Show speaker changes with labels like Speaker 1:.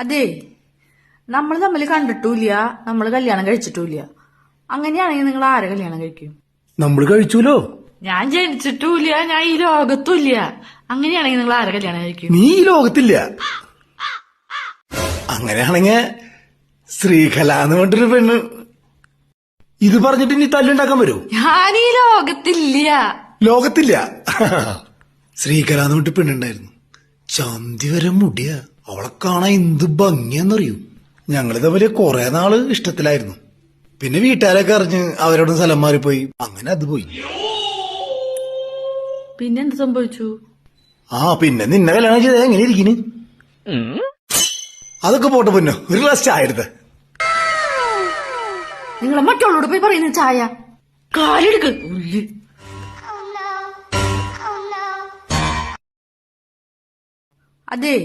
Speaker 1: അതെ, നമ്മൾ തമ്മിൽ കണ്ടിട്ടില്ല, നമ്മൾ കല്യാണം കഴിച്ചിട്ടില്ല. അങ്ങനെയാണെങ്കിൽ നിങ്ങൾ ആരെ കല്യാണം കഴിക്കും?
Speaker 2: നമ്മൾ കഴിച്ചൂലോ.
Speaker 1: ഞാൻ ജനിച്ചിട്ടില്ല, ഞാൻ ഈ ലോകത്തുമില്ല. അങ്ങനെയാണെങ്കിൽ നിങ്ങൾ ആരെ കല്യാണം കഴിക്കും?
Speaker 2: നീ ഈ ലോകത്തില്ല. അങ്ങനെയാണെങ്ക ശ്രീകല എന്ന് പറഞ്ഞിട്ടൊരു പെണ്ണ്. ഇത് പറഞ്ഞിട്ട് നീ തല്ലുണ്ടാക്കാൻ വരൂ?
Speaker 1: ഞാൻ ഈ ലോകത്തില്ല.
Speaker 2: ലോകത്തില്ല. ശ്രീകല എന്ന് പറഞ്ഞിട്ട് പെണ്ണുണ്ടായിരുന്നു. ചന്തി വരെ മുടിയ. അവളെ കാണാൻ എന്ത് ഭംഗിയാന്നറിയൂ. ഞങ്ങള് തമ്മില് കൊറേ നാള് ഇഷ്ടത്തിലായിരുന്നു. പിന്നെ വീട്ടുകാരൊക്കെ അറിഞ്ഞ് അവരോടും സ്ഥലം മാറിപ്പോയി. അങ്ങനെ അത് പോയി.
Speaker 1: പിന്നെ എന്ത് സംഭവിച്ചു?
Speaker 2: പിന്നെ നിന്നെ കല്യാണം ചെയ്ത എങ്ങനെ ഇരിക്കുന്നു? അതൊക്കെ പോട്ടെ പൊന്നോ, ഒരു ഗ്ലാസ് ചായ എടുത്ത്.
Speaker 1: നിങ്ങളെ മറ്റുള്ളവരോട് പോയി പറയുന്ന ചായ കാലെടുക്ക്. അതെ,